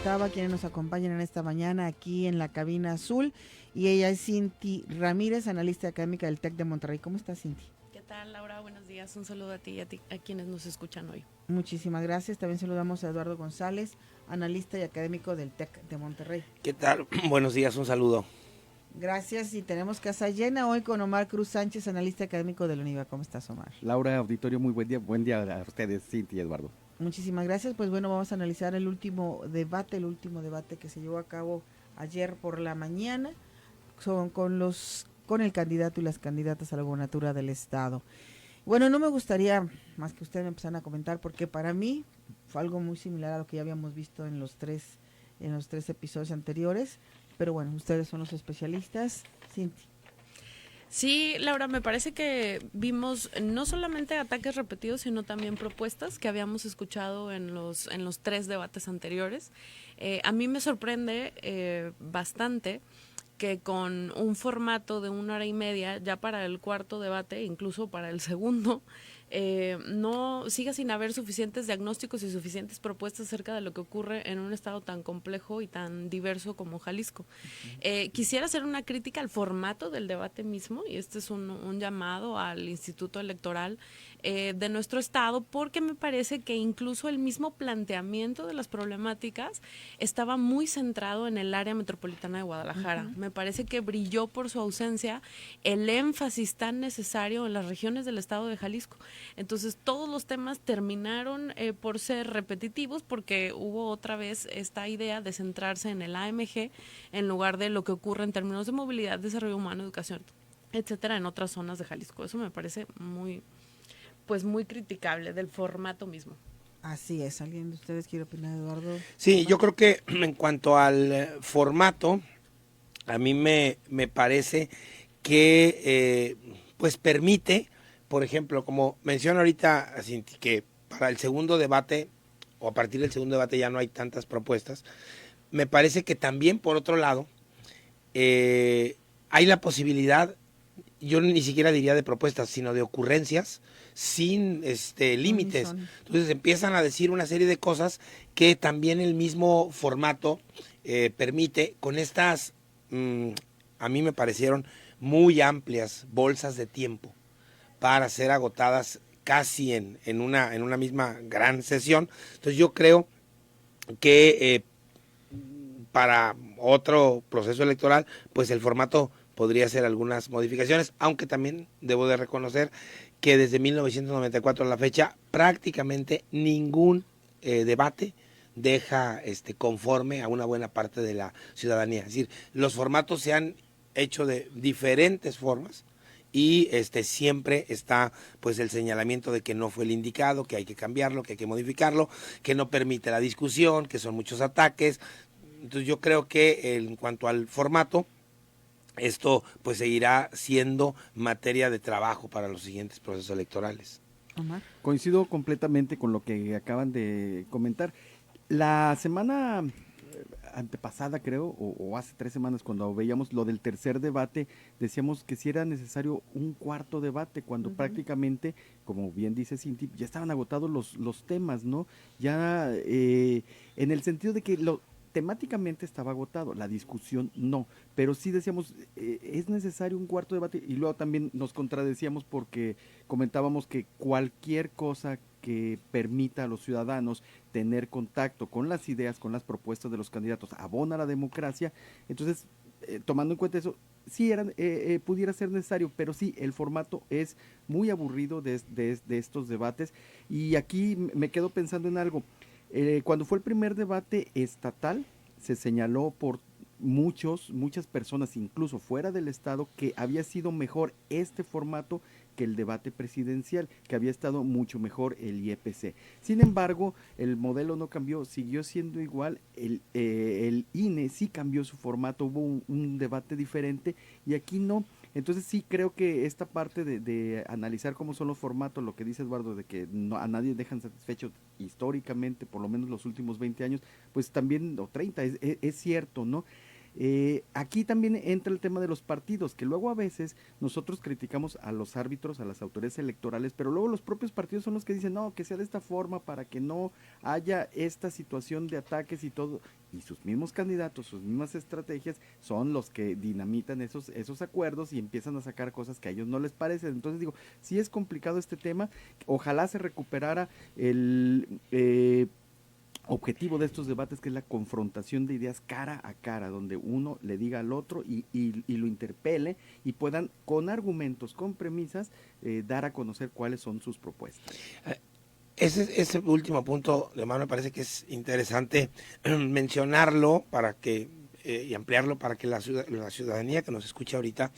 presentaba quienes nos acompañan en esta mañana aquí en la cabina azul, y ella es Cinti Ramírez, analista académica del TEC de Monterrey. ¿Cómo estás, Cinti? ¿Qué tal, Laura? Buenos días. Un saludo a ti y a quienes nos escuchan hoy. Muchísimas gracias. También saludamos a Eduardo González, analista y académico del TEC de Monterrey. ¿Qué tal? Buenos días, un saludo. Gracias, y tenemos casa llena hoy con Omar Cruz Sánchez, analista académico de la UNIVA. ¿Cómo estás, Omar? Laura, auditorio, muy buen día a ustedes, Cinti y Eduardo. Muchísimas gracias. Pues bueno, vamos a analizar el último debate que se llevó a cabo ayer por la mañana con el candidato y las candidatas a la gobernatura del estado. Bueno, no me gustaría más que ustedes me empezaran a comentar, porque para mí fue algo muy similar a lo que ya habíamos visto en los tres episodios anteriores, pero bueno, ustedes son los especialistas. Cinti. Sí, Laura, me parece que vimos no solamente ataques repetidos, sino también propuestas que habíamos escuchado en los 3 debates anteriores. A mí me sorprende bastante que con un formato de 1 hora y media, ya para el cuarto debate, incluso para el segundo, no siga sin haber suficientes diagnósticos y suficientes propuestas acerca de lo que ocurre en un estado tan complejo y tan diverso como Jalisco. Quisiera hacer una crítica al formato del debate mismo, y este es un llamado al Instituto Electoral de nuestro estado, porque me parece que incluso el mismo planteamiento de las problemáticas estaba muy centrado en el área metropolitana de Guadalajara. Me parece que brilló por su ausencia el énfasis tan necesario en las regiones del estado de Jalisco. Entonces todos los temas terminaron por ser repetitivos, porque hubo otra vez esta idea de centrarse en el AMG en lugar de lo que ocurre en términos de movilidad, desarrollo humano, educación, etcétera, en otras zonas de Jalisco. Eso me parece muy criticable del formato mismo. Así es. ¿Alguien de ustedes quiere opinar, Eduardo? Sí, yo creo que en cuanto al formato, a mí me parece que pues permite, por ejemplo, como menciona ahorita Cinti, que para el segundo debate o a partir del segundo debate ya no hay tantas propuestas. Me parece que también, por otro lado, hay la posibilidad, yo ni siquiera diría de propuestas, sino de ocurrencias sin límites. Entonces empiezan a decir una serie de cosas que también el mismo formato permite, con estas, a mí me parecieron muy amplias bolsas de tiempo para ser agotadas casi en una misma gran sesión. Entonces yo creo que para otro proceso electoral, pues el formato podría hacer algunas modificaciones, aunque también debo de reconocer que desde 1994 a la fecha prácticamente ningún debate deja conforme a una buena parte de la ciudadanía. Es decir, los formatos se han hecho de diferentes formas y siempre está pues el señalamiento de que no fue el indicado, que hay que cambiarlo, que hay que modificarlo, que no permite la discusión, que son muchos ataques. Entonces yo creo que en cuanto al formato, esto pues seguirá siendo materia de trabajo para los siguientes procesos electorales. Omar. Coincido completamente con lo que acaban de comentar. La semana antepasada, creo, o hace 3 semanas, cuando veíamos lo del tercer debate, decíamos que si era necesario un cuarto debate, cuando prácticamente, como bien dice Cinti, ya estaban agotados los temas, ¿no? Ya en el sentido de que temáticamente estaba agotado, la discusión no, pero sí decíamos, es necesario un cuarto debate, y luego también nos contradecíamos porque comentábamos que cualquier cosa que permita a los ciudadanos tener contacto con las ideas, con las propuestas de los candidatos, abona la democracia. Entonces, tomando en cuenta eso, sí pudiera ser necesario, pero sí, el formato es muy aburrido de estos debates. Y aquí me quedo pensando en algo. Cuando fue el primer debate estatal, se señaló por muchas personas, incluso fuera del estado, que había sido mejor este formato que el debate presidencial, que había estado mucho mejor el IEPC. Sin embargo, el modelo no cambió, siguió siendo igual, el INE sí cambió su formato, hubo un debate diferente y aquí no. Entonces sí creo que esta parte de analizar cómo son los formatos, lo que dice Eduardo, de que no, a nadie dejan satisfecho históricamente, por lo menos los últimos 20 años, pues también, o 30, es cierto, ¿no? Aquí también entra el tema de los partidos, que luego a veces nosotros criticamos a los árbitros, a las autoridades electorales, pero luego los propios partidos son los que dicen, no, que sea de esta forma para que no haya esta situación de ataques y todo, y sus mismos candidatos, sus mismas estrategias son los que dinamitan esos acuerdos y empiezan a sacar cosas que a ellos no les parecen. Entonces digo, sí es complicado este tema, ojalá se recuperara el objetivo de estos debates, que es la confrontación de ideas cara a cara, donde uno le diga al otro y lo interpele y puedan con argumentos, con premisas, dar a conocer cuáles son sus propuestas. Ese último punto, de mano, me parece que es interesante mencionarlo para que y ampliarlo para que la ciudadanía que nos escucha ahorita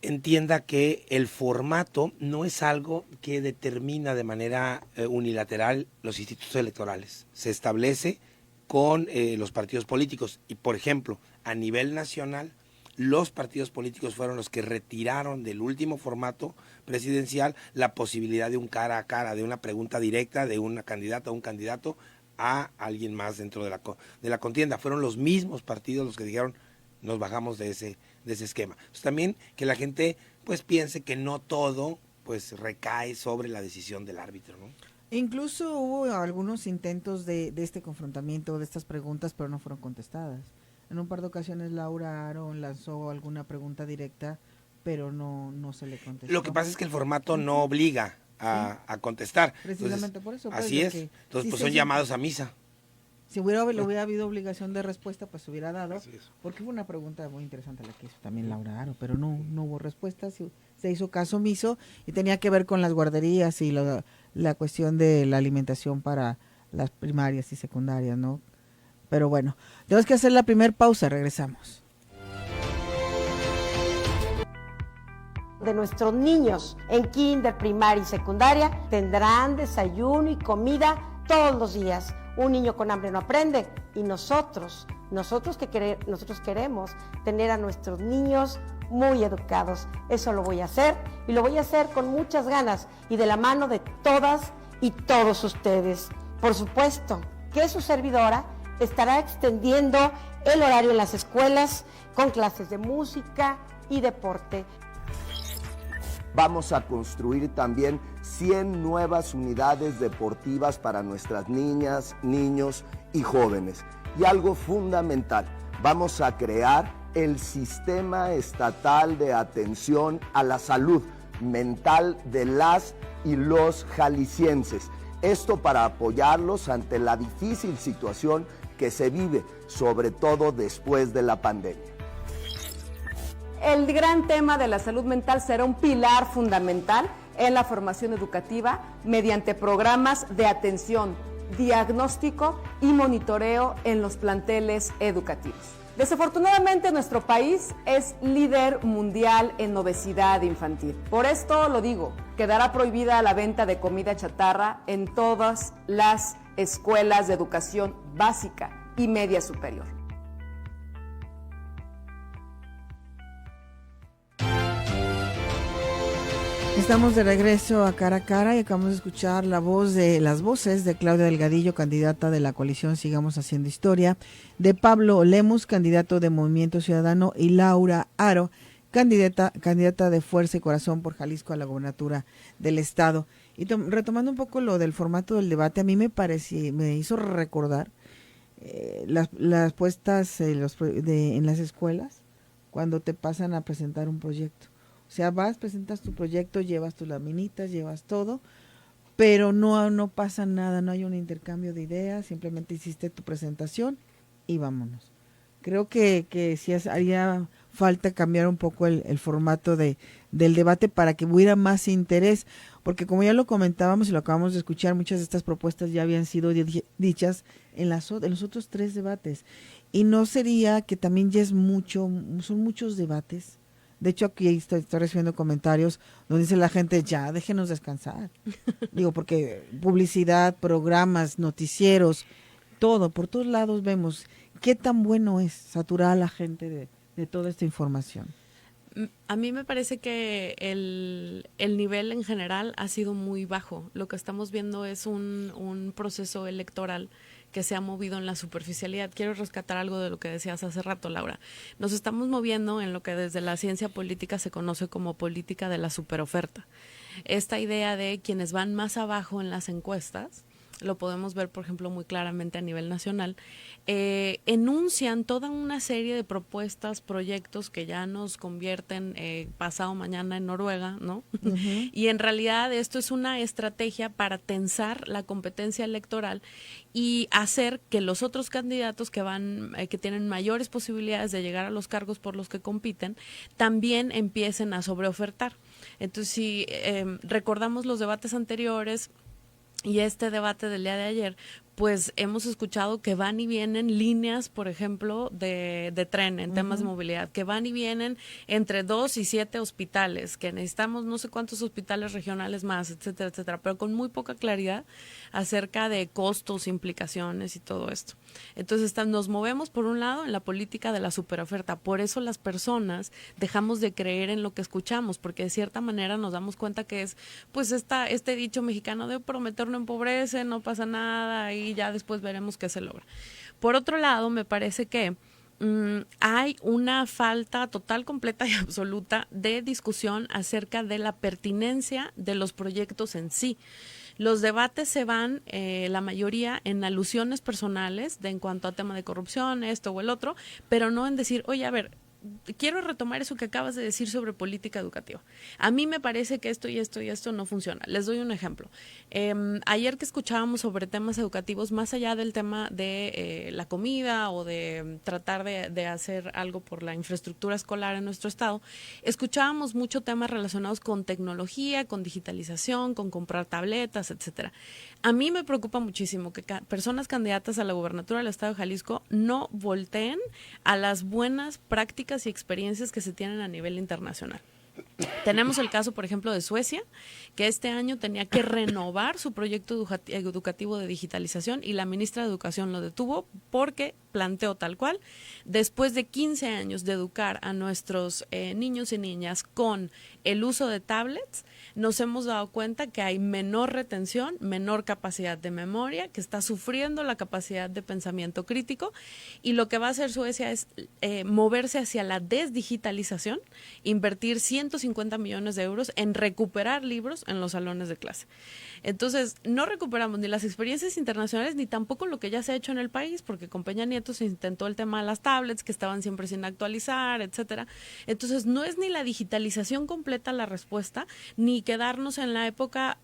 entienda que el formato no es algo que determina de manera unilateral los institutos electorales. Se establece con los partidos políticos y, por ejemplo, a nivel nacional, los partidos políticos fueron los que retiraron del último formato presidencial la posibilidad de un cara a cara, de una pregunta directa de una candidata o un candidato a alguien más dentro de la contienda. Fueron los mismos partidos los que dijeron, nos bajamos de ese esquema. Entonces, también que la gente pues piense que no todo pues recae sobre la decisión del árbitro, ¿no? Incluso hubo algunos intentos de este confrontamiento, de estas preguntas, pero no fueron contestadas. En un par de ocasiones Laura Aro lanzó alguna pregunta directa, pero no se le contestó. Lo que pasa es que el formato no obliga a contestar. Precisamente. Entonces, por eso. Pues, así es. Entonces, pues son llamados a misa. Si hubiera habido obligación de respuesta, pues se hubiera dado, porque fue una pregunta muy interesante la que hizo también Laura Aro, pero no hubo respuesta, se hizo caso omiso y tenía que ver con las guarderías y la cuestión de la alimentación para las primarias y secundarias, ¿no? Pero bueno, tenemos que hacer la primer pausa, regresamos. De nuestros niños en kinder, primaria y secundaria tendrán desayuno y comida todos los días. Un niño con hambre no aprende y nosotros queremos tener a nuestros niños muy educados. Eso lo voy a hacer y lo voy a hacer con muchas ganas y de la mano de todas y todos ustedes. Por supuesto que su servidora estará extendiendo el horario en las escuelas con clases de música y deporte. Vamos a construir también 100 nuevas unidades deportivas para nuestras niñas, niños y jóvenes. Y algo fundamental, vamos a crear el Sistema Estatal de Atención a la Salud Mental de las y los jaliscienses. Esto para apoyarlos ante la difícil situación que se vive, sobre todo después de la pandemia. El gran tema de la salud mental será un pilar fundamental en la formación educativa mediante programas de atención, diagnóstico y monitoreo en los planteles educativos. Desafortunadamente, nuestro país es líder mundial en obesidad infantil. Por esto lo digo, quedará prohibida la venta de comida chatarra en todas las escuelas de educación básica y media superior. Estamos de regreso a Cara a Cara y acabamos de escuchar las voces de Claudia Delgadillo, candidata de la coalición Sigamos Haciendo Historia, de Pablo Lemus, candidato de Movimiento Ciudadano, y Laura Aro, candidata de Fuerza y Corazón por Jalisco a la gobernatura del estado. Y retomando un poco lo del formato del debate, a mí me hizo recordar las puestas en las escuelas cuando te pasan a presentar un proyecto. O sea, presentas tu proyecto, llevas tus laminitas, llevas todo, pero no pasa nada, no hay un intercambio de ideas, simplemente hiciste tu presentación y vámonos. Creo que sí haría falta cambiar un poco el formato del debate para que hubiera más interés, porque como ya lo comentábamos y lo acabamos de escuchar, muchas de estas propuestas ya habían sido dichas en los otros 3 debates. Y no sería que también ya son muchos debates. De hecho, aquí estoy recibiendo comentarios donde dice la gente, ya, déjenos descansar. Digo, porque publicidad, programas, noticieros, todo, por todos lados vemos qué tan bueno es saturar a la gente de toda esta información. A mí me parece que el nivel en general ha sido muy bajo. Lo que estamos viendo es un proceso electoral que se ha movido en la superficialidad. Quiero rescatar algo de lo que decías hace rato, Laura. Nos estamos moviendo en lo que desde la ciencia política se conoce como política de la superoferta. Esta idea de quienes van más abajo en las encuestas, lo podemos ver, por ejemplo, muy claramente a nivel nacional, enuncian toda una serie de propuestas, proyectos que ya nos convierten pasado mañana en Noruega, ¿no? Uh-huh. Y en realidad esto es una estrategia para tensar la competencia electoral y hacer que los otros candidatos que tienen mayores posibilidades de llegar a los cargos por los que compiten, también empiecen a sobreofertar. Entonces, si recordamos los debates anteriores, y este debate del día de ayer, pues hemos escuchado que van y vienen líneas, por ejemplo, de tren en temas de movilidad, que van y vienen entre 2 y 7 hospitales, que necesitamos no sé cuántos hospitales regionales más, etcétera, etcétera, pero con muy poca claridad acerca de costos, implicaciones y todo esto. Entonces nos movemos, por un lado, en la política de la superoferta. Por eso las personas dejamos de creer en lo que escuchamos, porque de cierta manera nos damos cuenta que es, pues, este dicho mexicano de prometer no empobrece, no pasa nada, y ya después veremos qué se logra. Por otro lado, me parece que hay una falta total, completa y absoluta de discusión acerca de la pertinencia de los proyectos en sí. Los debates se van, la mayoría, en alusiones personales en cuanto a tema de corrupción, esto o el otro, pero no en decir, oye, a ver, quiero retomar eso que acabas de decir sobre política educativa. A mí me parece que esto y esto y esto no funciona. Les doy un ejemplo. Ayer que escuchábamos sobre temas educativos, más allá del tema de la comida o de tratar de hacer algo por la infraestructura escolar en nuestro estado, escuchábamos mucho temas relacionados con tecnología, con digitalización, con comprar tabletas, etcétera. A mí me preocupa muchísimo que personas candidatas a la gubernatura del estado de Jalisco no volteen a las buenas prácticas y experiencias que se tienen a nivel internacional. Tenemos el caso, por ejemplo, de Suecia, que este año tenía que renovar su proyecto educativo de digitalización y la ministra de Educación lo detuvo porque planteó tal cual, después de 15 años de educar a nuestros niños y niñas con el uso de tablets, nos hemos dado cuenta que hay menor retención, menor capacidad de memoria, que está sufriendo la capacidad de pensamiento crítico, y lo que va a hacer Suecia es moverse hacia la desdigitalización, invertir 150 millones de euros en recuperar libros en los salones de clase. Entonces, no recuperamos ni las experiencias internacionales ni tampoco lo que ya se ha hecho en el país, porque con Peña Nieto se intentó el tema de las tablets que estaban siempre sin actualizar, etcétera. Entonces, no es ni la digitalización completa la respuesta, ni quedarnos en la época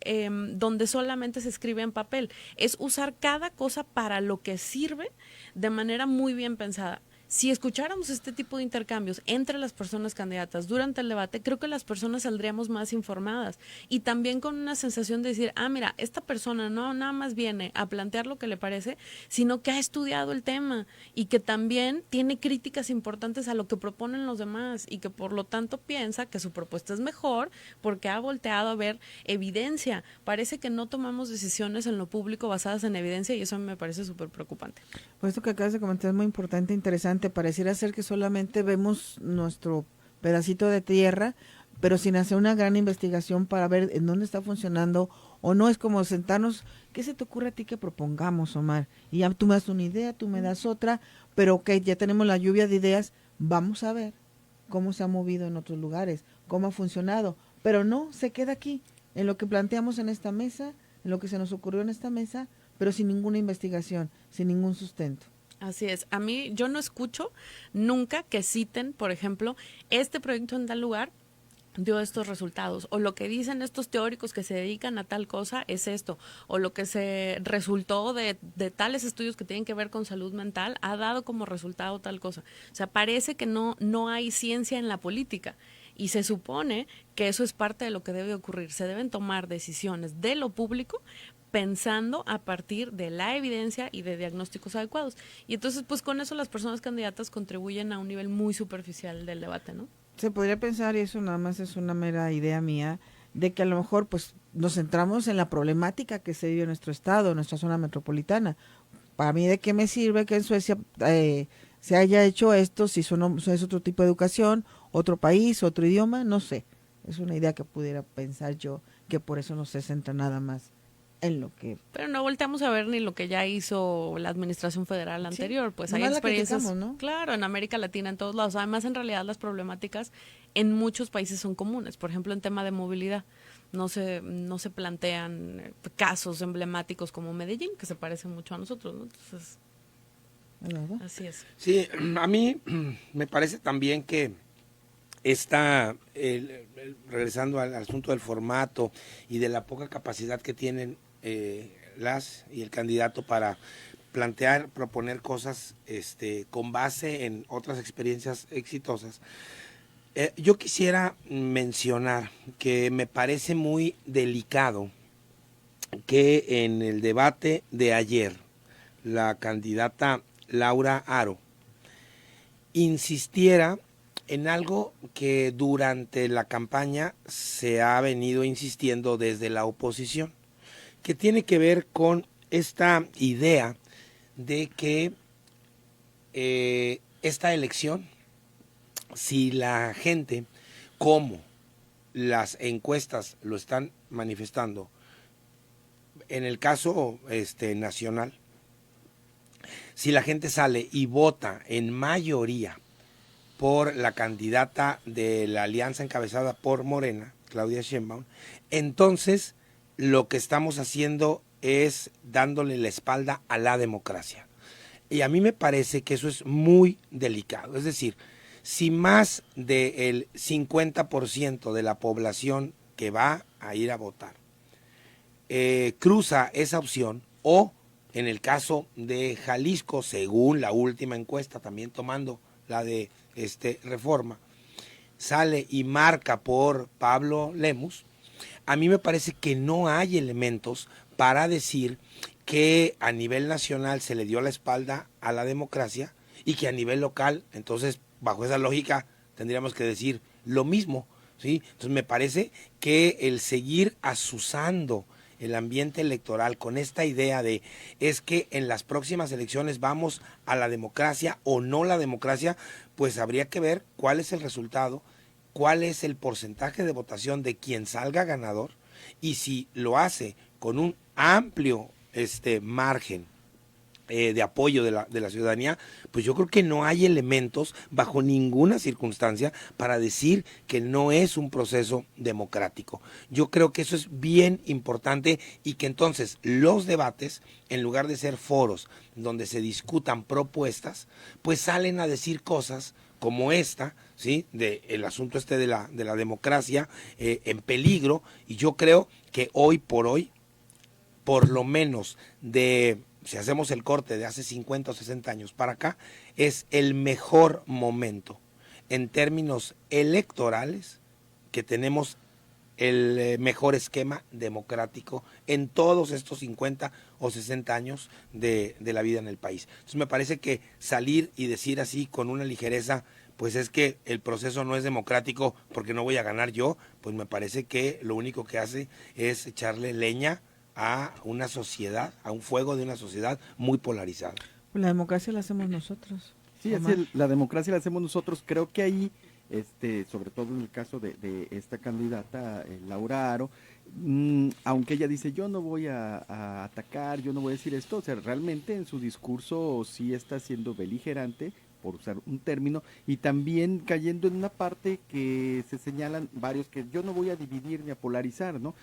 donde solamente se escribe en papel. Es usar cada cosa para lo que sirve de manera muy bien pensada. Si escucháramos este tipo de intercambios entre las personas candidatas durante el debate, creo que las personas saldríamos más informadas y también con una sensación de decir, mira, esta persona no nada más viene a plantear lo que le parece, sino que ha estudiado el tema y que también tiene críticas importantes a lo que proponen los demás y que por lo tanto piensa que su propuesta es mejor porque ha volteado a ver evidencia. Parece que no tomamos decisiones en lo público basadas en evidencia y eso a mí me parece súper preocupante. Pues esto que acabas de comentar es muy importante, interesante. Pareciera ser que solamente vemos nuestro pedacito de tierra, pero sin hacer una gran investigación para ver en dónde está funcionando o no. Es como sentarnos, ¿qué se te ocurre a ti que propongamos, Omar? Y ya tú me das una idea, tú me das otra, pero ok, ya tenemos la lluvia de ideas, vamos a ver cómo se ha movido en otros lugares, cómo ha funcionado, pero no, se queda aquí, en lo que planteamos en esta mesa, en lo que se nos ocurrió en esta mesa, pero sin ninguna investigación, sin ningún sustento. Así es. A mí, yo no escucho nunca que citen, por ejemplo, este proyecto en tal lugar dio estos resultados, o lo que dicen estos teóricos que se dedican a tal cosa es esto, o lo que se resultó de tales estudios que tienen que ver con salud mental ha dado como resultado tal cosa. O sea, parece que no hay ciencia en la política. Y se supone que eso es parte de lo que debe ocurrir. Se deben tomar decisiones de lo público pensando a partir de la evidencia y de diagnósticos adecuados. Y entonces, pues con eso las personas candidatas contribuyen a un nivel muy superficial del debate, ¿no? Se podría pensar, y eso nada más es una mera idea mía, de que a lo mejor pues nos centramos en la problemática que se vive en nuestro estado, en nuestra zona metropolitana. Para mí, ¿de qué me sirve que en Suecia se haya hecho esto si es otro tipo de educación, otro país, otro idioma? No sé. Es una idea que pudiera pensar yo, que por eso no se centra nada más en lo que... Pero no volteamos a ver ni lo que ya hizo la administración federal anterior, pues hay experiencias, ¿no? claro, en América Latina, en todos lados. Además, en realidad las problemáticas en muchos países son comunes. Por ejemplo, en tema de movilidad, no se plantean casos emblemáticos como Medellín, que se parecen mucho a nosotros, ¿no? Entonces, así es. Sí, a mí me parece también que regresando al asunto del formato y de la poca capacidad que tienen y el candidato para plantear, proponer cosas con base en otras experiencias exitosas. Yo quisiera mencionar que me parece muy delicado que en el debate de ayer la candidata Laura Aro insistiera en algo que durante la campaña se ha venido insistiendo desde la oposición, que tiene que ver con esta idea de que esta elección, si la gente, como las encuestas lo están manifestando, en el caso nacional, si la gente sale y vota en mayoría por la candidata de la alianza encabezada por Morena, Claudia Sheinbaum, entonces lo que estamos haciendo es dándole la espalda a la democracia. Y a mí me parece que eso es muy delicado. Es decir, si más del 50% de la población que va a ir a votar cruza esa opción, o en el caso de Jalisco, según la última encuesta, también tomando la de Reforma, sale y marca por Pablo Lemus, a mí me parece que no hay elementos para decir que a nivel nacional se le dio la espalda a la democracia y que a nivel local, entonces, bajo esa lógica, tendríamos que decir lo mismo, ¿sí? Entonces me parece que el seguir azuzando el ambiente electoral con esta idea de es que en las próximas elecciones vamos a la democracia o no la democracia, pues habría que ver cuál es el resultado, cuál es el porcentaje de votación de quien salga ganador, y si lo hace con un amplio margen de apoyo de la ciudadanía, pues yo creo que no hay elementos bajo ninguna circunstancia para decir que no es un proceso democrático. Yo creo que eso es bien importante, y que entonces los debates, en lugar de ser foros donde se discutan propuestas, pues salen a decir cosas como esta, ¿sí? El asunto de la democracia en peligro. Y yo creo que hoy por hoy, por lo menos si hacemos el corte de hace 50 o 60 años para acá, es el mejor momento en términos electorales que tenemos el mejor esquema democrático en todos estos 50 o 60 años de la vida en el país. Entonces me parece que salir y decir así con una ligereza, pues es que el proceso no es democrático porque no voy a ganar yo, pues me parece que lo único que hace es echarle leña a una sociedad, a un fuego de una sociedad muy polarizada. La democracia la hacemos nosotros. Sí, la democracia la hacemos nosotros. Creo que ahí, sobre todo en el caso de esta candidata, Laura Aro, aunque ella dice yo no voy a atacar, yo no voy a decir esto, o sea, realmente en su discurso sí está siendo beligerante, por usar un término, y también cayendo en una parte que se señalan varios, que yo no voy a dividir ni a polarizar, ¿no?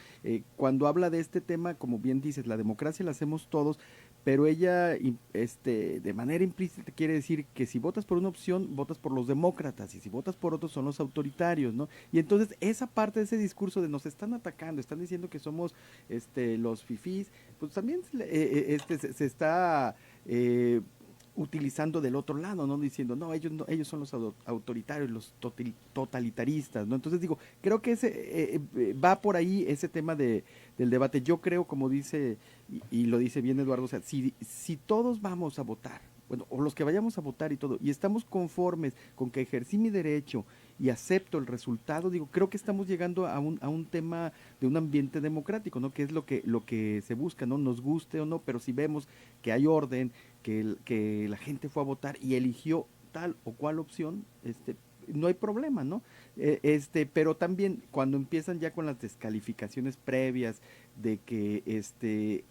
Cuando habla de este tema, como bien dices, la democracia la hacemos todos, pero ella de manera implícita quiere decir que si votas por una opción, votas por los demócratas, y si votas por otros son los autoritarios, ¿no? Y entonces esa parte de ese discurso de nos están atacando, están diciendo que somos los fifís, pues también se está utilizando del otro lado, no diciendo no, ellos son los autoritarios, los totalitaristas, ¿no? Entonces digo, creo que ese va por ahí ese tema del debate. Yo creo, como dice y lo dice bien Eduardo, o sea, si todos vamos a votar, bueno, o los que vayamos a votar y todo, y estamos conformes con que ejercí mi derecho y acepto el resultado, digo, creo que estamos llegando a un tema de un ambiente democrático, ¿no? Que es lo que se busca, ¿no? Nos guste o no, pero si vemos que hay orden, que la gente fue a votar y eligió tal o cual opción, no hay problema, ¿no? Pero también cuando empiezan ya con las descalificaciones previas de que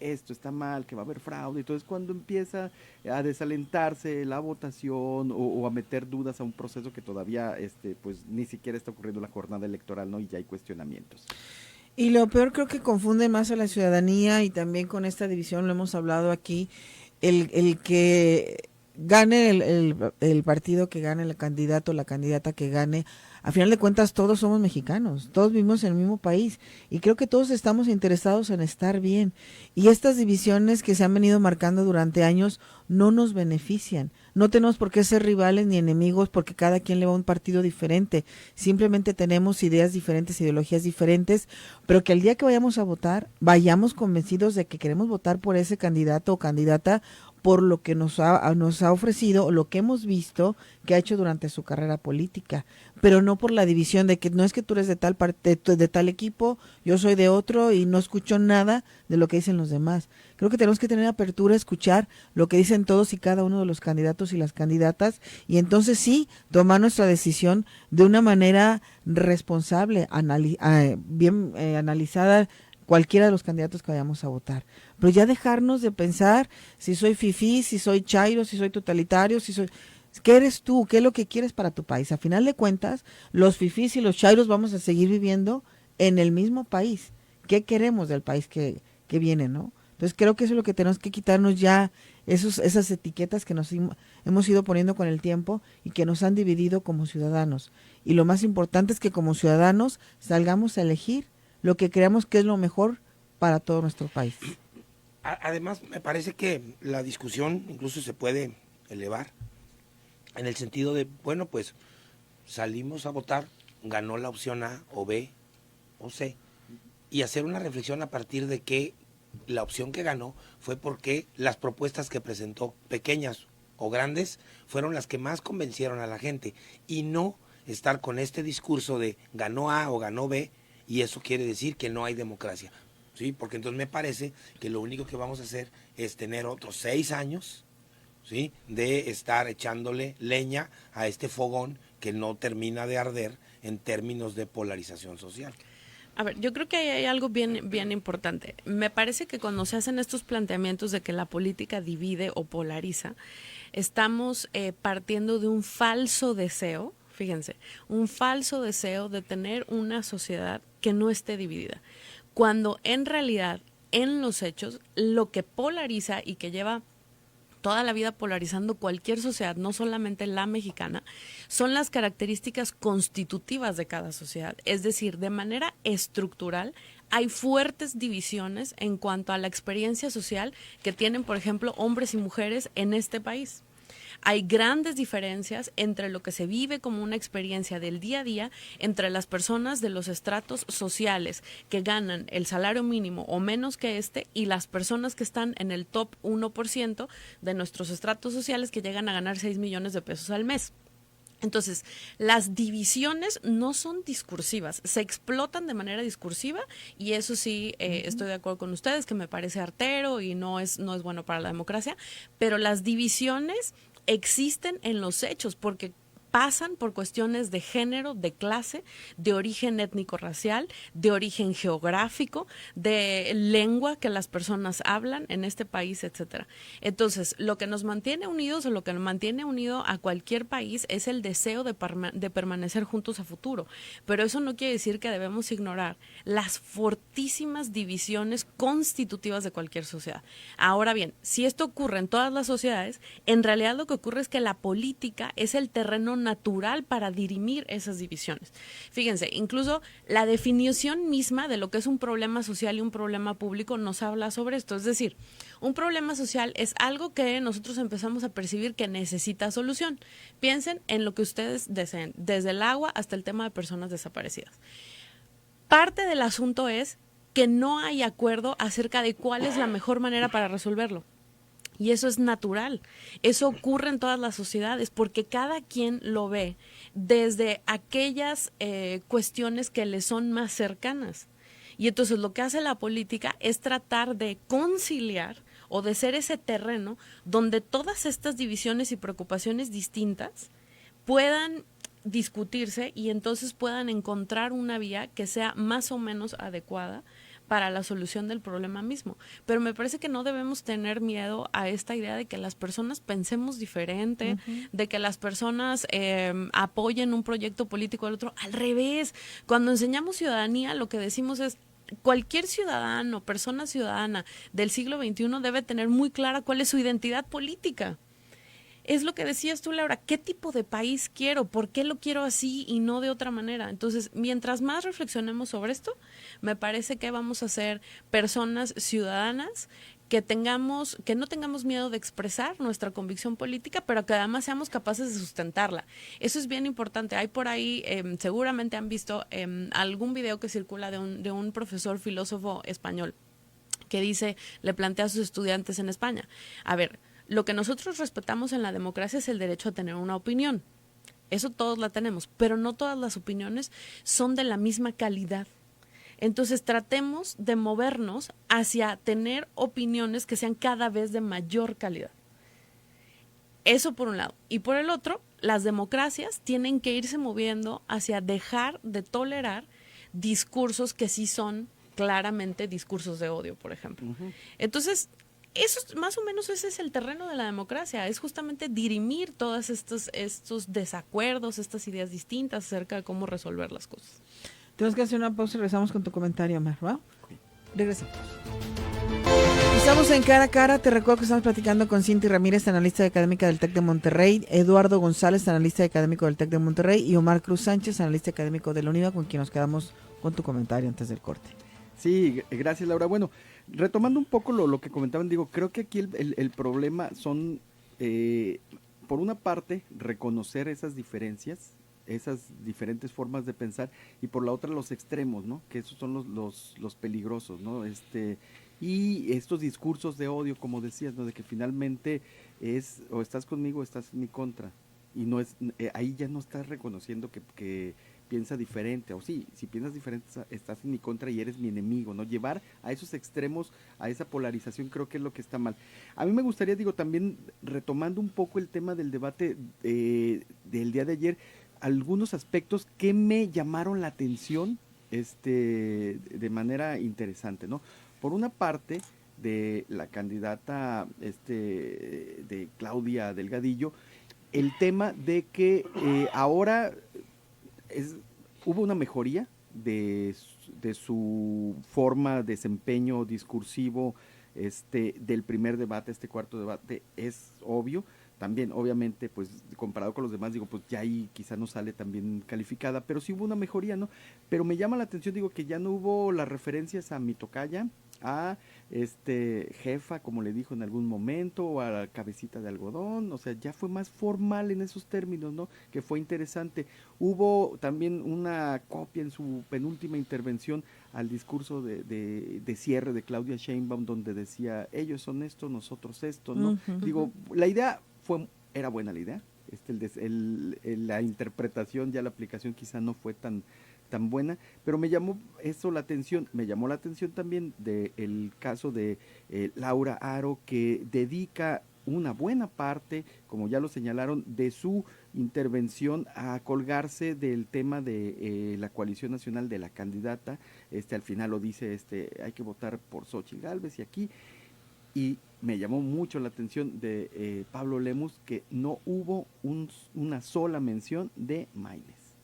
esto está mal, que va a haber fraude, entonces cuando empieza a desalentarse la votación o a meter dudas a un proceso que todavía pues ni siquiera está ocurriendo la jornada electoral, ¿no? Y ya hay cuestionamientos. Y lo peor, creo que confunde más a la ciudadanía, y también con esta división lo hemos hablado aquí, el que gane el partido, que gane el candidato, la candidata que gane. A final de cuentas todos somos mexicanos, todos vivimos en el mismo país, y creo que todos estamos interesados en estar bien, y estas divisiones que se han venido marcando durante años no nos benefician. No tenemos por qué ser rivales ni enemigos, porque cada quien le va a un partido diferente, simplemente tenemos ideas diferentes, ideologías diferentes, pero que el día que vayamos a votar, vayamos convencidos de que queremos votar por ese candidato o candidata, por lo que nos ha ofrecido, o lo que hemos visto que ha hecho durante su carrera política, pero no por la división de que no es que tú eres de tal de tal equipo, yo soy de otro, y no escucho nada de lo que dicen los demás. Creo que tenemos que tener apertura a escuchar lo que dicen todos y cada uno de los candidatos y las candidatas, y entonces sí, tomar nuestra decisión de una manera responsable, bien analizada, cualquiera de los candidatos que vayamos a votar. Pero ya dejarnos de pensar si soy fifí, si soy chairo, si soy totalitario, si soy... ¿Qué eres tú? ¿Qué es lo que quieres para tu país? A final de cuentas, los fifís y los chairos vamos a seguir viviendo en el mismo país. ¿Qué queremos del país que viene, no? Entonces creo que eso es lo que tenemos que quitarnos ya, esas etiquetas que nos hemos ido poniendo con el tiempo y que nos han dividido como ciudadanos. Y lo más importante es que como ciudadanos salgamos a elegir lo que creamos que es lo mejor para todo nuestro país. Además, me parece que la discusión incluso se puede elevar en el sentido de, bueno, pues salimos a votar, ganó la opción A o B o C, y hacer una reflexión a partir de que la opción que ganó fue porque las propuestas que presentó, pequeñas o grandes, fueron las que más convencieron a la gente, y no estar con este discurso de ganó A o ganó B, y eso quiere decir que no hay democracia, ¿sí? Porque entonces me parece que lo único que vamos a hacer es tener otros 6 años, ¿sí?, de estar echándole leña a este fogón que no termina de arder en términos de polarización social. A ver, yo creo que hay algo bien importante. Me parece que cuando se hacen estos planteamientos de que la política divide o polariza, estamos partiendo de un falso deseo. Fíjense, un falso deseo de tener una sociedad que no esté dividida, cuando en realidad, en los hechos, lo que polariza y que lleva toda la vida polarizando cualquier sociedad, no solamente la mexicana, son las características constitutivas de cada sociedad. Es decir, de manera estructural, hay fuertes divisiones en cuanto a la experiencia social que tienen, por ejemplo, hombres y mujeres en este país. Hay grandes diferencias entre lo que se vive como una experiencia del día a día entre las personas de los estratos sociales que ganan el salario mínimo o menos que y las personas que están en el top 1% de nuestros estratos sociales que llegan a ganar 6 millones de pesos al mes. Entonces, las divisiones no son discursivas, se explotan de manera discursiva, y eso sí, estoy de acuerdo con ustedes, que me parece artero y no es bueno para la democracia, pero las divisiones existen en los hechos porque pasan por cuestiones de género, de clase, de origen étnico-racial, de origen geográfico, de lengua que las personas hablan en este país, etcétera. Entonces, lo que nos mantiene unidos o lo que nos mantiene unido a cualquier país es el deseo de permanecer juntos a futuro. Pero eso no quiere decir que debemos ignorar las fortísimas divisiones constitutivas de cualquier sociedad. Ahora bien, si esto ocurre en todas las sociedades, en realidad lo que ocurre es que la política es el terreno natural para dirimir esas divisiones. Fíjense, incluso la definición misma de lo que es un problema social y un problema público nos habla sobre esto. Es decir, un problema social es algo que nosotros empezamos a percibir que necesita solución. Piensen en lo que ustedes deseen, desde el agua hasta el tema de personas desaparecidas. Parte del asunto es que no hay acuerdo acerca de cuál es la mejor manera para resolverlo. Y eso es natural, eso ocurre en todas las sociedades porque cada quien lo ve desde aquellas cuestiones que le son más cercanas. Y entonces lo que hace la política es tratar de conciliar o de ser ese terreno donde todas estas divisiones y preocupaciones distintas puedan discutirse y entonces puedan encontrar una vía que sea más o menos adecuada para la solución del problema mismo. Pero me parece que no debemos tener miedo a esta idea de que las personas pensemos diferente, de que las personas apoyen un proyecto político al otro. Al revés, cuando enseñamos ciudadanía, lo que decimos es: cualquier ciudadano, persona ciudadana del siglo XXI debe tener muy clara cuál es su identidad política. Es lo que decías tú, Laura, ¿qué tipo de país quiero? ¿Por qué lo quiero así y no de otra manera? Entonces, mientras más reflexionemos sobre esto, me parece que vamos a ser personas ciudadanas que no tengamos miedo de expresar nuestra convicción política, pero que además seamos capaces de sustentarla. Eso es bien importante. Hay por ahí, seguramente han visto algún video que circula de un profesor filósofo español que dice, le plantea a sus estudiantes en España: a ver, lo que nosotros respetamos en la democracia es el derecho a tener una opinión. Eso todos la tenemos, pero no todas las opiniones son de la misma calidad. Entonces tratemos de movernos hacia tener opiniones que sean cada vez de mayor calidad. Eso por un lado. Y por el otro, las democracias tienen que irse moviendo hacia dejar de tolerar discursos que sí son claramente discursos de odio, por ejemplo. Entonces, eso más o menos ese es el terreno de la democracia, es justamente dirimir todos estos desacuerdos, estas ideas distintas acerca de cómo resolver las cosas. Tenemos que hacer una pausa y regresamos con tu comentario, Mar, ¿va? Regresamos. Estamos en Cara a Cara. Te recuerdo que estamos platicando con Cinti Ramírez, analista académica del TEC de Monterrey, Eduardo González, analista académico del TEC de Monterrey, y Omar Cruz Sánchez, analista académico de la UNIVA, con quien nos quedamos con tu comentario antes del corte. Sí, gracias, Laura. Bueno, retomando un poco lo que comentaban, digo, creo que aquí el problema son, por una parte, reconocer esas diferencias, esas diferentes formas de pensar, y por la otra los extremos, ¿no? Que esos son los peligrosos, ¿no? Y estos discursos de odio, como decías, ¿no? De que finalmente es o estás conmigo o estás en mi contra, y no es ahí ya no estás reconociendo que piensa diferente, o sí, si piensas diferente estás en mi contra y eres mi enemigo, ¿no? Llevar a esos extremos, a esa polarización, creo que es lo que está mal. A mí me gustaría, digo, también retomando un poco el tema del debate del día de ayer, algunos aspectos que me llamaron la atención de manera interesante, ¿no? Por una parte, de la candidata de Claudia Delgadillo, el tema de que ahora hubo una mejoría de su forma, desempeño discursivo del primer debate, cuarto debate, es obvio. También, obviamente, pues comparado con los demás, digo, pues ya ahí quizá no sale tan bien calificada, pero sí hubo una mejoría, ¿no? Pero me llama la atención, digo, que ya no hubo las referencias a mi tocaya, a jefa, como le dijo en algún momento, o a la cabecita de algodón, o sea, ya fue más formal en esos términos, ¿no? Que fue interesante. Hubo también una copia en su penúltima intervención al discurso de cierre de Claudia Sheinbaum, donde decía, ellos son esto, nosotros esto, ¿no? Digo, la idea era buena la idea, la interpretación, ya la aplicación quizá no fue tan buena, pero me llamó eso la atención. Me llamó la atención también el caso de Laura Haro, que dedica una buena parte, como ya lo señalaron, de su intervención a colgarse del tema de la coalición nacional de la candidata. Al final lo dice, hay que votar por Xóchitl Gálvez, y me llamó mucho la atención de Pablo Lemus, que no hubo una sola mención de Maínez,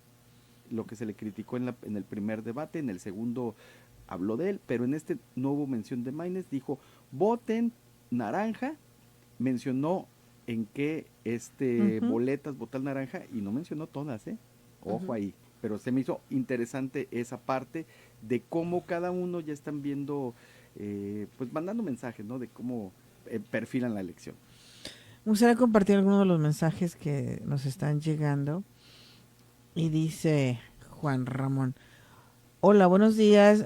lo que se le criticó en el primer debate. En el segundo habló de él, pero en no hubo mención de Maínez. Dijo, voten naranja, mencionó en qué boletas votar naranja, y no mencionó todas, ojo ahí, pero se me hizo interesante esa parte de cómo cada uno ya están viendo, pues mandando mensajes, ¿no? De cómo perfilan la elección. Me gustaría compartir algunos de los mensajes que nos están llegando. Y dice Juan Ramón: hola, buenos días,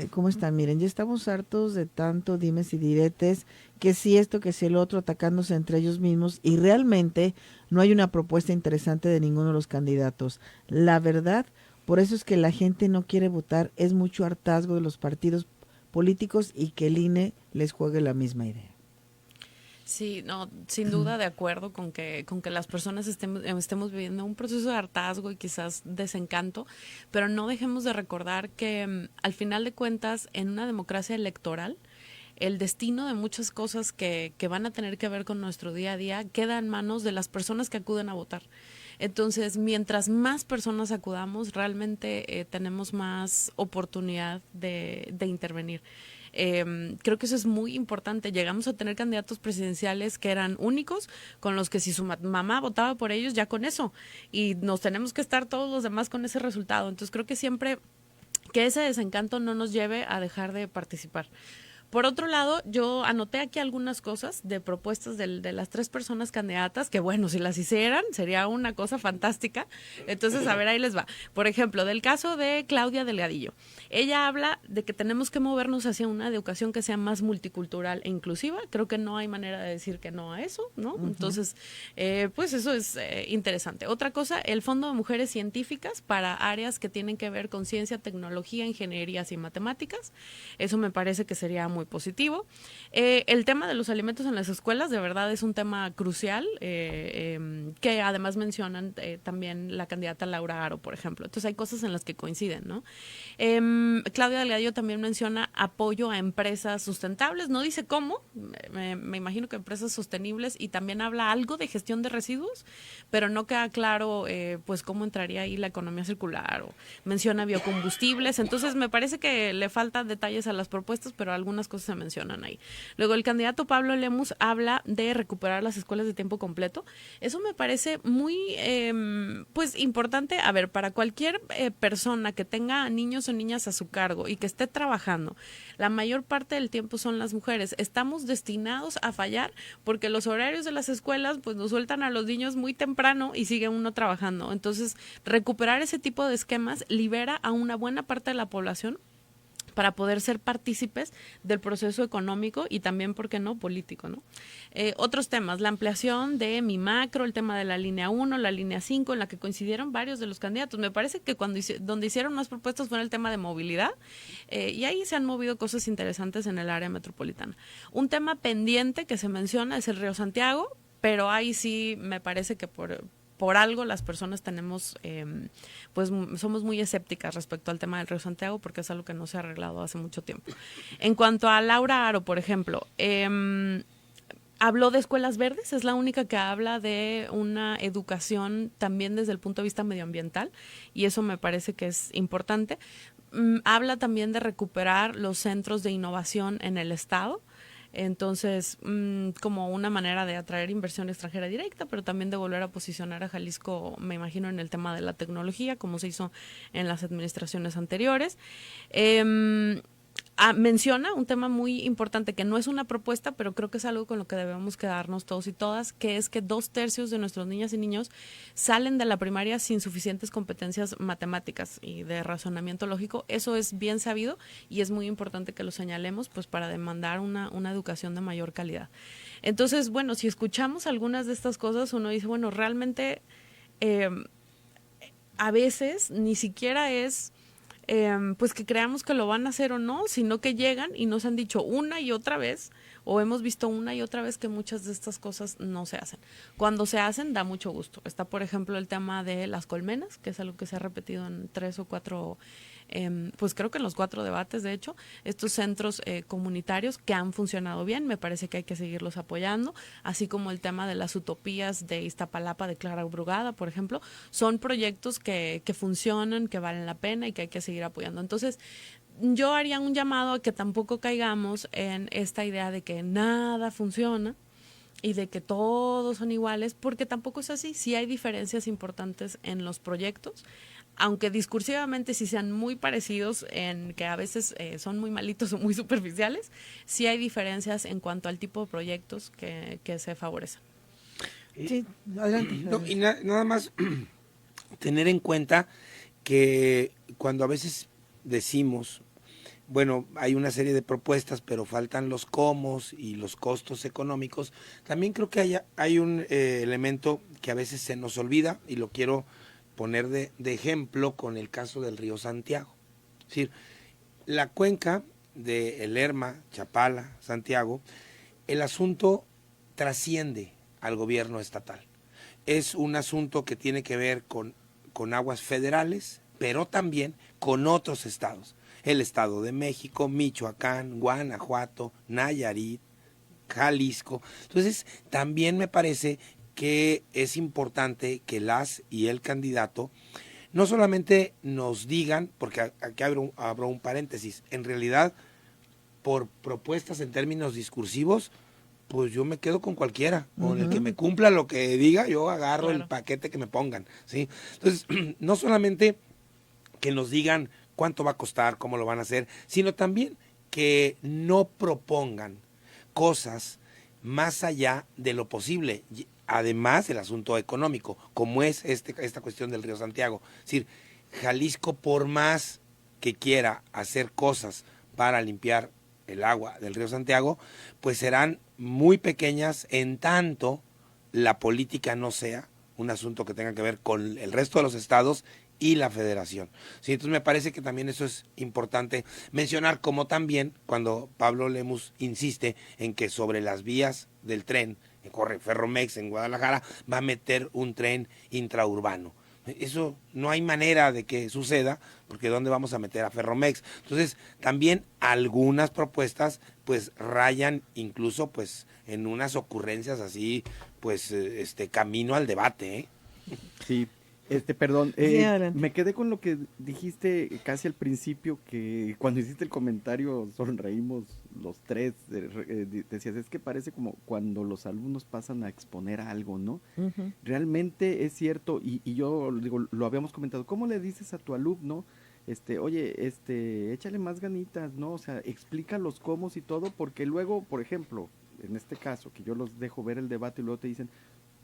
¿cómo están? Miren, ya estamos hartos de tanto dimes y diretes, que si esto, que si el otro, atacándose entre ellos mismos, y realmente no hay una propuesta interesante de ninguno de los candidatos. La verdad, por eso es que la gente no quiere votar, es mucho hartazgo de los partidos políticos y que el INE les juegue la misma idea. Sí, no, sin duda de acuerdo con que las personas estemos viviendo un proceso de hartazgo y quizás desencanto, pero no dejemos de recordar que al final de cuentas, en una democracia electoral, el destino de muchas cosas que van a tener que ver con nuestro día a día queda en manos de las personas que acuden a votar. Entonces, mientras más personas acudamos, realmente tenemos más oportunidad de intervenir. Creo que eso es muy importante. Llegamos a tener candidatos presidenciales que eran únicos, con los que si su mamá votaba por ellos, ya con eso. Y nos tenemos que estar todos los demás con ese resultado. Entonces, creo que siempre que ese desencanto no nos lleve a dejar de participar. Por otro lado, yo anoté aquí algunas cosas de propuestas de las 3 personas candidatas, que bueno, si las hicieran, sería una cosa fantástica. Entonces, a ver, ahí les va. Por ejemplo, del caso de Claudia Delgadillo. Ella habla de que tenemos que movernos hacia una educación que sea más multicultural e inclusiva. Creo que no hay manera de decir que no a eso, ¿no? Entonces, pues eso es interesante. Otra cosa, el Fondo de Mujeres Científicas para áreas que tienen que ver con ciencia, tecnología, ingenierías y matemáticas. Eso me parece que sería muy positivo. El tema de los alimentos en las escuelas de verdad es un tema crucial que además mencionan también la candidata Laura Aro, por ejemplo. Entonces hay cosas en las que coinciden, ¿no? Claudia Delgadillo también menciona apoyo a empresas sustentables, no dice cómo, me imagino que empresas sostenibles, y también habla algo de gestión de residuos, pero no queda claro pues cómo entraría ahí la economía circular, o menciona biocombustibles. Entonces me parece que le faltan detalles a las propuestas, pero algunas cosas se mencionan ahí. Luego el candidato Pablo Lemus habla de recuperar las escuelas de tiempo completo. Eso me parece muy pues importante. A ver, para cualquier persona que tenga niños o niñas a su cargo y que esté trabajando, la mayor parte del tiempo son las mujeres. Estamos destinados a fallar porque los horarios de las escuelas pues nos sueltan a los niños muy temprano y sigue uno trabajando. Entonces, recuperar ese tipo de esquemas libera a una buena parte de la población para poder ser partícipes del proceso económico y también, ¿por qué no?, político, ¿no? Otros temas, la ampliación de Mi Macro, el tema de la línea 1, la línea 5, en la que coincidieron varios de los candidatos. Me parece que donde hicieron más propuestas fue en el tema de movilidad, y ahí se han movido cosas interesantes en el área metropolitana. Un tema pendiente que se menciona es el Río Santiago, pero ahí sí me parece que por algo las personas tenemos, pues somos muy escépticas respecto al tema del Río Santiago, porque es algo que no se ha arreglado hace mucho tiempo. En cuanto a Laura Aro, por ejemplo, habló de escuelas verdes, es la única que habla de una educación también desde el punto de vista medioambiental, y eso me parece que es importante. Habla también de recuperar los centros de innovación en el estado. Entonces, como una manera de atraer inversión extranjera directa, pero también de volver a posicionar a Jalisco, me imagino, en el tema de la tecnología, como se hizo en las administraciones anteriores. Menciona un tema muy importante que no es una propuesta, pero creo que es algo con lo que debemos quedarnos todos y todas, que es que 2/3 de nuestros niñas y niños salen de la primaria sin suficientes competencias matemáticas y de razonamiento lógico. Eso es bien sabido y es muy importante que lo señalemos, pues para demandar una educación de mayor calidad. Entonces, bueno, si escuchamos algunas de estas cosas, uno dice, bueno, realmente a veces ni siquiera es pues que creamos que lo van a hacer o no, sino que llegan y nos han dicho una y otra vez, o hemos visto una y otra vez que muchas de estas cosas no se hacen. Cuando se hacen, da mucho gusto. Está, por ejemplo, el tema de las colmenas, que es algo que se ha repetido en 3 o 4, pues creo que en los 4 debates, de hecho, estos centros comunitarios que han funcionado bien, me parece que hay que seguirlos apoyando, así como el tema de las utopías de Iztapalapa de Clara Brugada, por ejemplo, son proyectos que funcionan, que valen la pena y que hay que seguir apoyando. Entonces, yo haría un llamado a que tampoco caigamos en esta idea de que nada funciona y de que todos son iguales, porque tampoco es así. Sí hay diferencias importantes en los proyectos, aunque discursivamente sí sean muy parecidos, en que a veces son muy malitos o muy superficiales, sí hay diferencias en cuanto al tipo de proyectos que se favorecen. Sí, adelante. No, y nada más tener en cuenta que cuando a veces decimos, bueno, hay una serie de propuestas, pero faltan los cómo y los costos económicos, también creo que hay un elemento que a veces se nos olvida, y lo quiero poner de ejemplo con el caso del río Santiago. Es decir, la cuenca de El Lerma, Chapala, Santiago, el asunto trasciende al gobierno estatal. Es un asunto que tiene que ver con aguas federales, pero también con otros estados. El Estado de México, Michoacán, Guanajuato, Nayarit, Jalisco. Entonces, también me parece que es importante que las y el candidato no solamente nos digan, porque aquí abro un paréntesis, en realidad, por propuestas en términos discursivos, pues yo me quedo con cualquiera, con el que me cumpla lo que diga, yo agarro el paquete que me pongan, ¿sí? Entonces, no solamente que nos digan cuánto va a costar, cómo lo van a hacer, sino también que no propongan cosas más allá de lo posible, además del asunto económico, como es esta cuestión del río Santiago. Es decir, Jalisco, por más que quiera hacer cosas para limpiar el agua del río Santiago, pues serán muy pequeñas en tanto la política no sea un asunto que tenga que ver con el resto de los estados y la federación. Sí, entonces me parece que también eso es importante mencionar, como también cuando Pablo Lemus insiste en que sobre las vías del tren, que corre Ferromex en Guadalajara, va a meter un tren intraurbano. Eso no hay manera de que suceda, porque ¿dónde vamos a meter a Ferromex? Entonces, también algunas propuestas pues rayan incluso pues en unas ocurrencias así, pues camino al debate, ¿eh? Sí. Perdón, Sí, me quedé con lo que dijiste casi al principio, que cuando hiciste el comentario sonreímos los tres, decías, es que parece como cuando los alumnos pasan a exponer algo, ¿no? Uh-huh. Realmente es cierto, y yo digo, lo habíamos comentado, ¿cómo le dices a tu alumno, oye, échale más ganitas, ¿no? O sea, explica los cómo y todo, porque luego, por ejemplo, en este caso, que yo los dejo ver el debate y luego te dicen,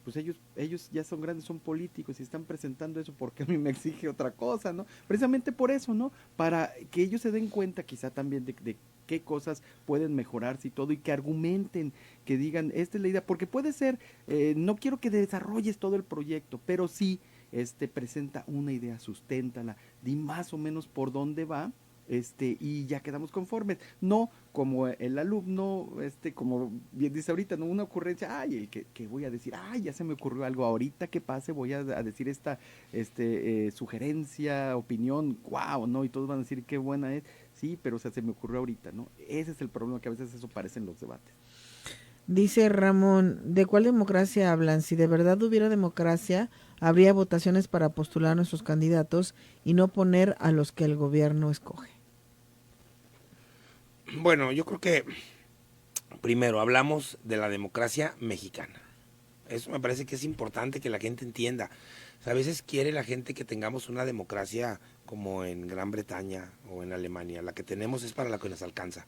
pues ellos ya son grandes, son políticos y están presentando eso, porque a mí me exige otra cosa, ¿no? Precisamente por eso, ¿no? Para que ellos se den cuenta quizá también de qué cosas pueden mejorarse y todo, y que argumenten, que digan, esta es la idea, porque puede ser, no quiero que desarrolles todo el proyecto, pero sí, presenta una idea, susténtala, di más o menos por dónde va, y ya quedamos conformes, no como el alumno, como bien dice ahorita, no una ocurrencia, ay, que voy a decir, ay, ya se me ocurrió algo, ahorita que pase voy a decir esta sugerencia, opinión, wow, ¿no? Y todos van a decir qué buena es, sí, pero o sea, se me ocurrió ahorita, ¿no? Ese es el problema, que a veces eso parece en los debates. Dice Ramón, ¿de cuál democracia hablan? Si de verdad hubiera democracia, habría votaciones para postular a nuestros candidatos y no poner a los que el gobierno escoge. Bueno, yo creo que primero hablamos de la democracia mexicana. Eso me parece que es importante que la gente entienda. O sea, a veces quiere la gente que tengamos una democracia como en Gran Bretaña o en Alemania. La que tenemos es para la que nos alcanza.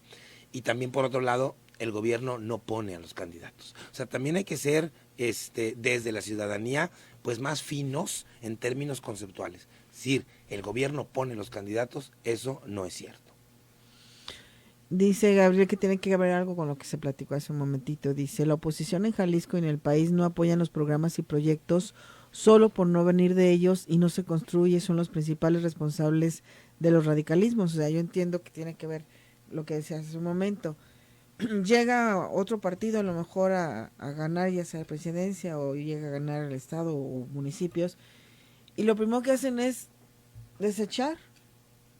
Y también, por otro lado, el gobierno no pone a los candidatos. O sea, también hay que ser desde la ciudadanía pues más finos en términos conceptuales. Es decir, el gobierno pone los candidatos, eso no es cierto. Dice Gabriel que tiene que ver algo con lo que se platicó hace un momentito. Dice, la oposición en Jalisco y en el país no apoyan los programas y proyectos solo por no venir de ellos y no se construye, son los principales responsables de los radicalismos. O sea, yo entiendo que tiene que ver lo que decía hace un momento. Llega otro partido a lo mejor a ganar ya sea la presidencia o llega a ganar el estado o municipios y lo primero que hacen es desechar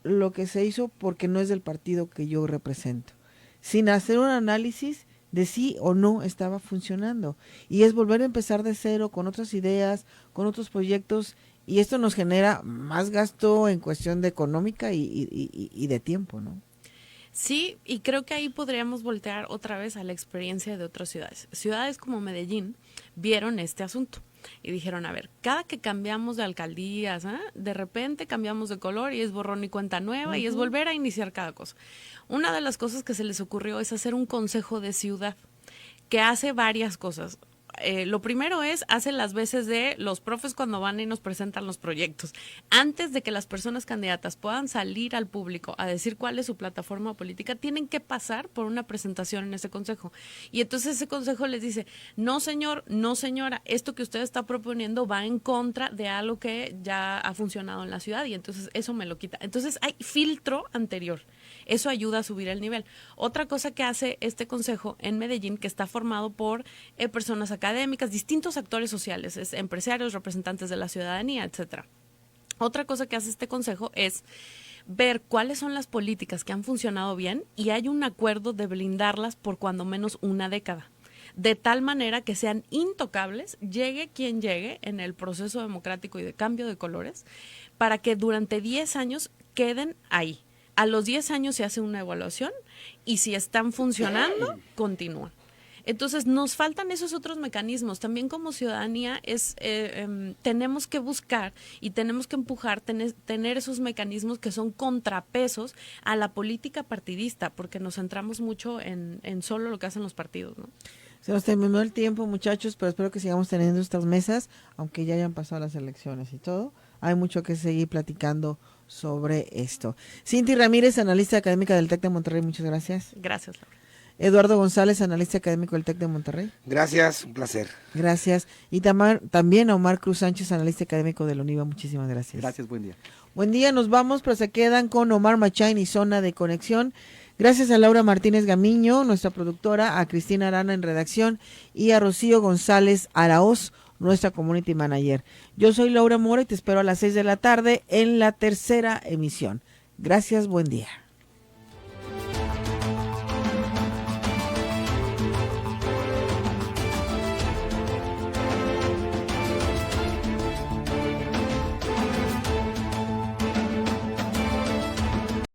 lo que se hizo porque no es del partido que yo represento, sin hacer un análisis de si o no estaba funcionando. Y es volver a empezar de cero con otras ideas, con otros proyectos, y esto nos genera más gasto en cuestión de económica y de tiempo, ¿no? Sí, y creo que ahí podríamos voltear otra vez a la experiencia de otras ciudades. Ciudades como Medellín vieron este asunto y dijeron, a ver, cada que cambiamos de alcaldías, de repente cambiamos de color y es borrón y cuenta nueva y es volver a iniciar cada cosa. Una de las cosas que se les ocurrió es hacer un consejo de ciudad que hace varias cosas. Lo primero es, hace las veces de los profes cuando van y nos presentan los proyectos. Antes de que las personas candidatas puedan salir al público a decir cuál es su plataforma política, tienen que pasar por una presentación en ese consejo. Y entonces ese consejo les dice, no señor, no señora, esto que usted está proponiendo va en contra de algo que ya ha funcionado en la ciudad y entonces eso me lo quita. Entonces hay filtro anterior. Eso ayuda a subir el nivel. Otra cosa que hace este consejo en Medellín, que está formado por personas académicas, distintos actores sociales, empresarios, representantes de la ciudadanía, etcétera. Otra cosa que hace este consejo es ver cuáles son las políticas que han funcionado bien y hay un acuerdo de blindarlas por cuando menos una década, de tal manera que sean intocables, llegue quien llegue en el proceso democrático y de cambio de colores, para que durante 10 años queden ahí. A los 10 años se hace una evaluación y si están funcionando, continúan. Entonces, nos faltan esos otros mecanismos. También como ciudadanía tenemos que buscar y tenemos que empujar, tener esos mecanismos que son contrapesos a la política partidista, porque nos centramos mucho en solo lo que hacen los partidos, ¿no? Se nos terminó el tiempo, muchachos, pero espero que sigamos teniendo estas mesas, aunque ya hayan pasado las elecciones y todo. Hay mucho que seguir platicando sobre esto. Cinti Ramírez, analista académica del TEC de Monterrey, muchas gracias. Gracias, Laura. Eduardo González, analista académico del TEC de Monterrey. Gracias, un placer. Gracias. Y también a Omar Cruz Sánchez, analista académico de la UNIVA, muchísimas gracias. Gracias, buen día. Buen día, nos vamos, pero se quedan con Omar Machain y Zona de Conexión. Gracias a Laura Martínez Gamiño, nuestra productora, a Cristina Arana en redacción y a Rocío González Araoz, nuestra community manager. Yo soy Laura Mora y te espero a las 6 de la tarde en la tercera emisión. Gracias, buen día.